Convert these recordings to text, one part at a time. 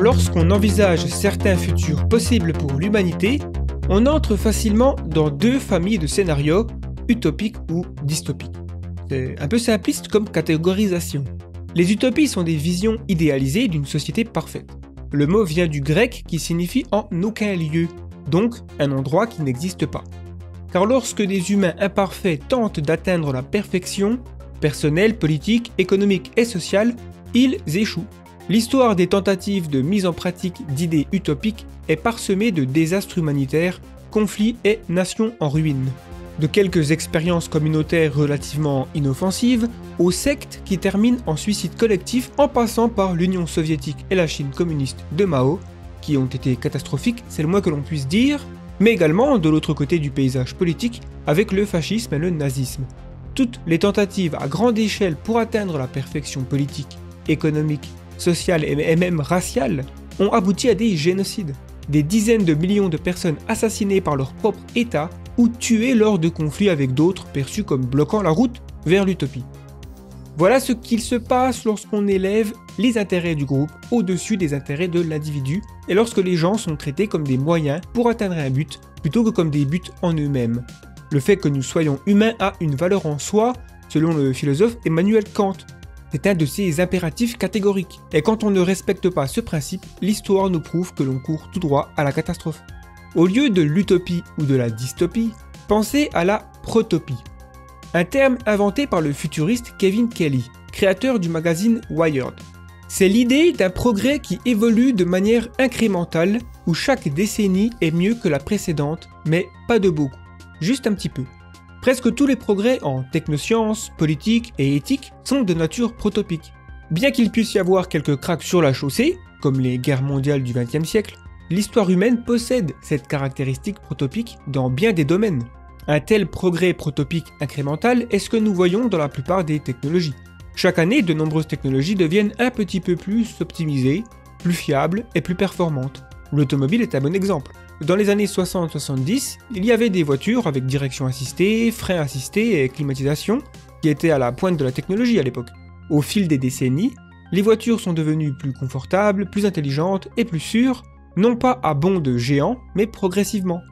Lorsqu'on envisage certains futurs possibles pour l'humanité, on entre facilement dans deux familles de scénarios, utopiques ou dystopiques. C'est un peu simpliste comme catégorisation. Les utopies sont des visions idéalisées d'une société parfaite. Le mot vient du grec qui signifie en aucun lieu, donc un endroit qui n'existe pas. Car lorsque des humains imparfaits tentent d'atteindre la perfection, personnelle, politique, économique et sociale, ils échouent. L'histoire des tentatives de mise en pratique d'idées utopiques est parsemée de désastres humanitaires, conflits et nations en ruine. De quelques expériences communautaires relativement inoffensives, aux sectes qui terminent en suicide collectif en passant par l'Union soviétique et la Chine communiste de Mao, qui ont été catastrophiques, c'est le moins que l'on puisse dire, mais également de l'autre côté du paysage politique avec le fascisme et le nazisme. Toutes les tentatives à grande échelle pour atteindre la perfection politique, économique, sociale et même raciale ont abouti à des génocides. Des dizaines de millions de personnes assassinées par leur propre État ou tuées lors de conflits avec d'autres perçus comme bloquant la route vers l'utopie. Voilà ce qu'il se passe lorsqu'on élève les intérêts du groupe au-dessus des intérêts de l'individu et lorsque les gens sont traités comme des moyens pour atteindre un but plutôt que comme des buts en eux-mêmes. Le fait que nous soyons humains a une valeur en soi, selon le philosophe Emmanuel Kant. C'est un de ces impératifs catégoriques. Et quand on ne respecte pas ce principe, l'histoire nous prouve que l'on court tout droit à la catastrophe. Au lieu de l'utopie ou de la dystopie, pensez à la protopie. Un terme inventé par le futuriste Kevin Kelly, créateur du magazine Wired. C'est l'idée d'un progrès qui évolue de manière incrémentale, où chaque décennie est mieux que la précédente, mais pas de beaucoup, juste un petit peu. Presque tous les progrès en technosciences, politique et éthique sont de nature protopique. Bien qu'il puisse y avoir quelques cracks sur la chaussée, comme les guerres mondiales du XXe siècle, l'histoire humaine possède cette caractéristique protopique dans bien des domaines. Un tel progrès protopique incrémental est ce que nous voyons dans la plupart des technologies. Chaque année, de nombreuses technologies deviennent un petit peu plus optimisées, plus fiables et plus performantes. L'automobile est un bon exemple. Dans les années 60-70, il y avait des voitures avec direction assistée, frein assisté et climatisation qui étaient à la pointe de la technologie à l'époque. Au fil des décennies, les voitures sont devenues plus confortables, plus intelligentes et plus sûres, non pas à bond de géant, mais progressivement.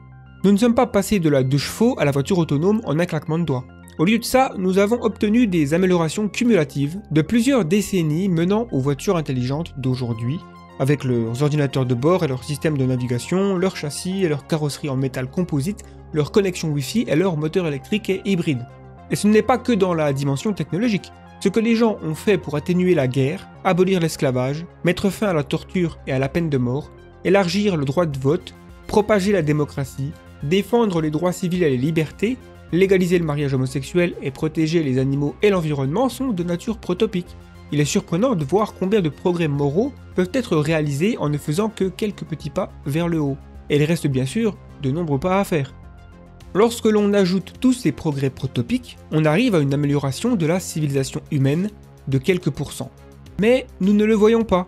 Nous ne sommes pas passés de la 2 chevaux à la voiture autonome en un claquement de doigts. Au lieu de ça, nous avons obtenu des améliorations cumulatives de plusieurs décennies menant aux voitures intelligentes d'aujourd'hui, avec leurs ordinateurs de bord et leur système de navigation, leur châssis et leur carrosserie en métal composite, leur connexion Wi-Fi et leur moteur électrique et hybride. Et ce n'est pas que dans la dimension technologique. Ce que les gens ont fait pour atténuer la guerre, abolir l'esclavage, mettre fin à la torture et à la peine de mort, élargir le droit de vote, propager la démocratie, défendre les droits civils et les libertés, légaliser le mariage homosexuel et protéger les animaux et l'environnement sont de nature protopique. Il est surprenant de voir combien de progrès moraux peuvent être réalisés en ne faisant que quelques petits pas vers le haut. Et il reste bien sûr de nombreux pas à faire. Lorsque l'on ajoute tous ces progrès protopiques, on arrive à une amélioration de la civilisation humaine de quelques pourcents. Mais nous ne le voyons pas,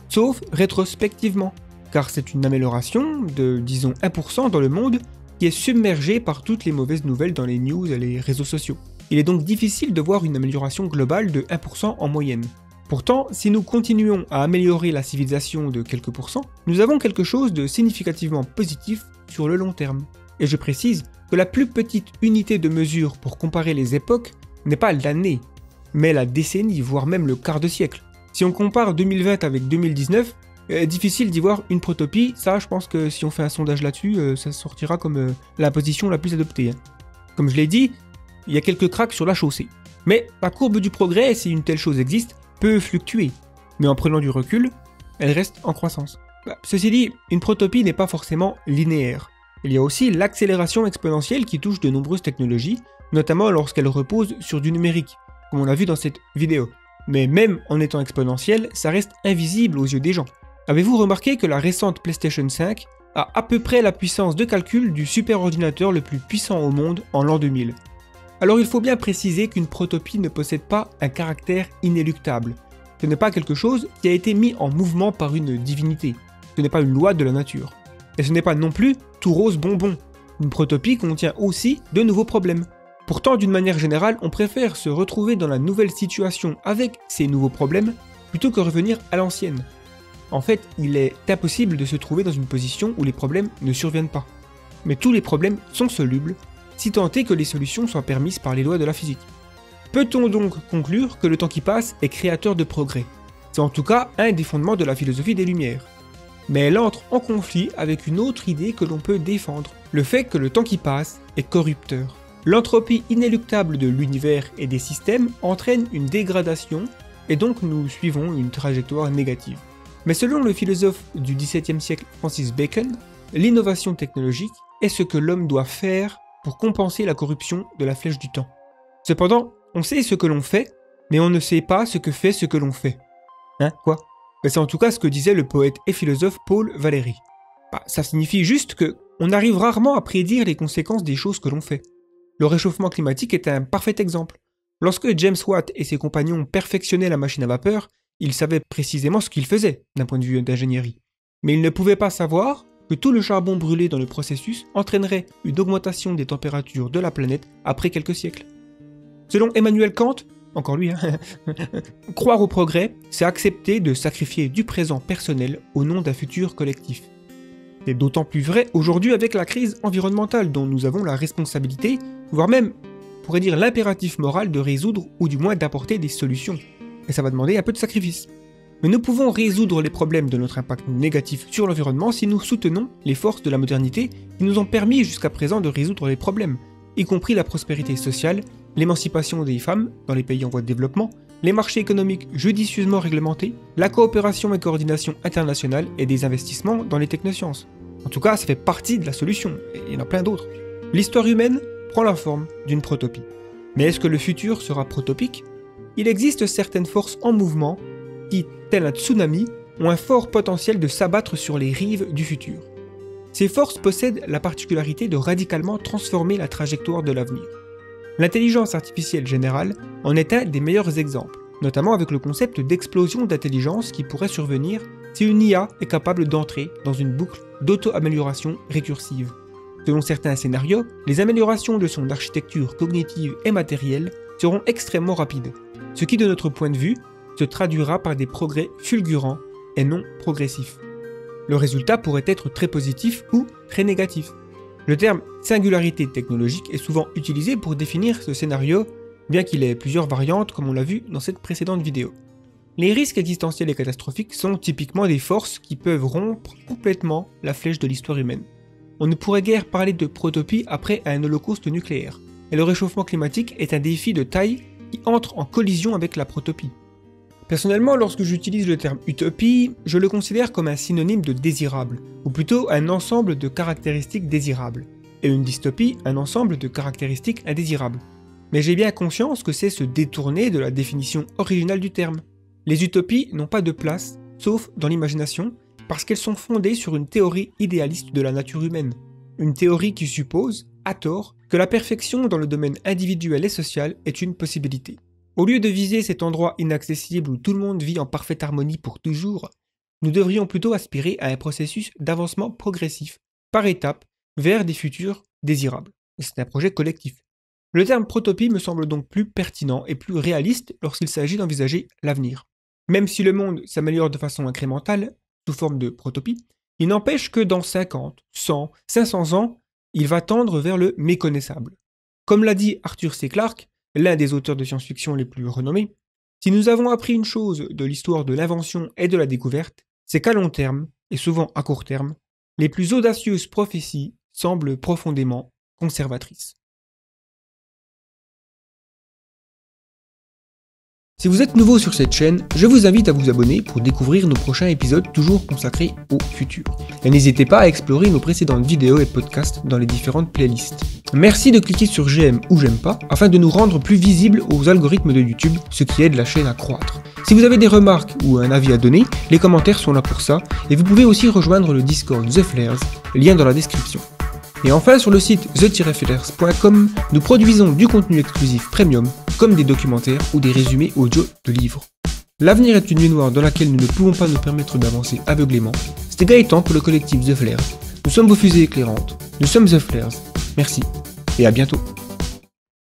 sauf rétrospectivement, car c'est une amélioration de, disons, 1% dans le monde qui est submergée par toutes les mauvaises nouvelles dans les news et les réseaux sociaux. Il est donc difficile de voir une amélioration globale de 1% en moyenne. Pourtant, si nous continuons à améliorer la civilisation de quelques pourcents, nous avons quelque chose de significativement positif sur le long terme. Et je précise que la plus petite unité de mesure pour comparer les époques n'est pas l'année, mais la décennie, voire même le quart de siècle. Si on compare 2020 avec 2019, difficile d'y voir une protopie, ça je pense que si on fait un sondage là-dessus, ça sortira comme la position la plus adoptée. Comme je l'ai dit, il y a quelques cracks sur la chaussée. Mais la courbe du progrès, si une telle chose existe, peut fluctuer. Mais en prenant du recul, elle reste en croissance. Ceci dit, une protopie n'est pas forcément linéaire. Il y a aussi l'accélération exponentielle qui touche de nombreuses technologies, notamment lorsqu'elles reposent sur du numérique, comme on l'a vu dans cette vidéo. Mais même en étant exponentielle, ça reste invisible aux yeux des gens. Avez-vous remarqué que la récente PlayStation 5 a à peu près la puissance de calcul du superordinateur le plus puissant au monde en l'an 2000 ? Alors il faut bien préciser qu'une protopie ne possède pas un caractère inéluctable. Ce n'est pas quelque chose qui a été mis en mouvement par une divinité. Ce n'est pas une loi de la nature. Et ce n'est pas non plus tout rose bonbon. Une protopie contient aussi de nouveaux problèmes. Pourtant, d'une manière générale, on préfère se retrouver dans la nouvelle situation avec ces nouveaux problèmes plutôt que revenir à l'ancienne. En fait, il est impossible de se trouver dans une position où les problèmes ne surviennent pas. Mais tous les problèmes sont solubles, si tant est que les solutions soient permises par les lois de la physique. Peut-on donc conclure que le temps qui passe est créateur de progrès? C'est en tout cas un des fondements de la philosophie des Lumières. Mais elle entre en conflit avec une autre idée que l'on peut défendre, le fait que le temps qui passe est corrupteur. L'entropie inéluctable de l'univers et des systèmes entraîne une dégradation, et donc nous suivons une trajectoire négative. Mais selon le philosophe du XVIIe siècle Francis Bacon, l'innovation technologique est ce que l'homme doit faire pour compenser la corruption de la flèche du temps. Cependant, on sait ce que l'on fait, mais on ne sait pas ce que fait ce que l'on fait. Hein, quoi? C'est en tout cas ce que disait le poète et philosophe Paul Valéry. Ça signifie juste que on arrive rarement à prédire les conséquences des choses que l'on fait. Le réchauffement climatique est un parfait exemple. Lorsque James Watt et ses compagnons perfectionnaient la machine à vapeur, ils savaient précisément ce qu'ils faisaient d'un point de vue d'ingénierie. Mais ils ne pouvaient pas savoir que tout le charbon brûlé dans le processus entraînerait une augmentation des températures de la planète après quelques siècles. Selon Emmanuel Kant, encore lui, croire au progrès, c'est accepter de sacrifier du présent personnel au nom d'un futur collectif. C'est d'autant plus vrai aujourd'hui avec la crise environnementale dont nous avons la responsabilité, voire même, on pourrait dire l'impératif moral de résoudre ou du moins d'apporter des solutions. Et ça va demander un peu de sacrifice. Mais nous pouvons résoudre les problèmes de notre impact négatif sur l'environnement si nous soutenons les forces de la modernité qui nous ont permis jusqu'à présent de résoudre les problèmes, y compris la prospérité sociale, l'émancipation des femmes dans les pays en voie de développement, les marchés économiques judicieusement réglementés, la coopération et coordination internationale et des investissements dans les technosciences. En tout cas, ça fait partie de la solution, et il y en a plein d'autres. L'histoire humaine prend la forme d'une protopie. Mais est-ce que le futur sera protopique? Il existe certaines forces en mouvement qui, tel un tsunami, ont un fort potentiel de s'abattre sur les rives du futur. Ces forces possèdent la particularité de radicalement transformer la trajectoire de l'avenir. L'intelligence artificielle générale en est un des meilleurs exemples, notamment avec le concept d'explosion d'intelligence qui pourrait survenir si une IA est capable d'entrer dans une boucle d'auto-amélioration récursive. Selon certains scénarios, les améliorations de son architecture cognitive et matérielle seront extrêmement rapides, ce qui de notre point de vue se traduira par des progrès fulgurants et non progressifs. Le résultat pourrait être très positif ou très négatif. Le terme singularité technologique est souvent utilisé pour définir ce scénario, bien qu'il ait plusieurs variantes comme on l'a vu dans cette précédente vidéo. Les risques existentiels et catastrophiques sont typiquement des forces qui peuvent rompre complètement la flèche de l'histoire humaine. On ne pourrait guère parler de protopie après un holocauste nucléaire, et le réchauffement climatique est un défi de taille qui entre en collision avec la protopie. Personnellement, lorsque j'utilise le terme utopie, je le considère comme un synonyme de désirable, ou plutôt un ensemble de caractéristiques désirables, et une dystopie, un ensemble de caractéristiques indésirables. Mais j'ai bien conscience que c'est se détourner de la définition originale du terme. Les utopies n'ont pas de place, sauf dans l'imagination, parce qu'elles sont fondées sur une théorie idéaliste de la nature humaine. Une théorie qui suppose, à tort, que la perfection dans le domaine individuel et social est une possibilité. Au lieu de viser cet endroit inaccessible où tout le monde vit en parfaite harmonie pour toujours, nous devrions plutôt aspirer à un processus d'avancement progressif, par étapes, vers des futurs désirables. C'est un projet collectif. Le terme protopie me semble donc plus pertinent et plus réaliste lorsqu'il s'agit d'envisager l'avenir. Même si le monde s'améliore de façon incrémentale, sous forme de protopie, il n'empêche que dans 50, 100, 500 ans, il va tendre vers le méconnaissable. Comme l'a dit Arthur C. Clarke, l'un des auteurs de science-fiction les plus renommés, si nous avons appris une chose de l'histoire de l'invention et de la découverte, c'est qu'à long terme, et souvent à court terme, les plus audacieuses prophéties semblent profondément conservatrices. Si vous êtes nouveau sur cette chaîne, je vous invite à vous abonner pour découvrir nos prochains épisodes toujours consacrés au futur. Et n'hésitez pas à explorer nos précédentes vidéos et podcasts dans les différentes playlists. Merci de cliquer sur j'aime ou j'aime pas afin de nous rendre plus visibles aux algorithmes de YouTube, ce qui aide la chaîne à croître. Si vous avez des remarques ou un avis à donner, les commentaires sont là pour ça et vous pouvez aussi rejoindre le Discord The Flares, lien dans la description. Et enfin, sur le site the-flares.com, nous produisons du contenu exclusif premium, comme des documentaires ou des résumés audio de livres. L'avenir est une nuit noire dans laquelle nous ne pouvons pas nous permettre d'avancer aveuglément. C'était Gaëtan pour le collectif The Flares. Nous sommes vos fusées éclairantes. Nous sommes The Flares. Merci et à bientôt.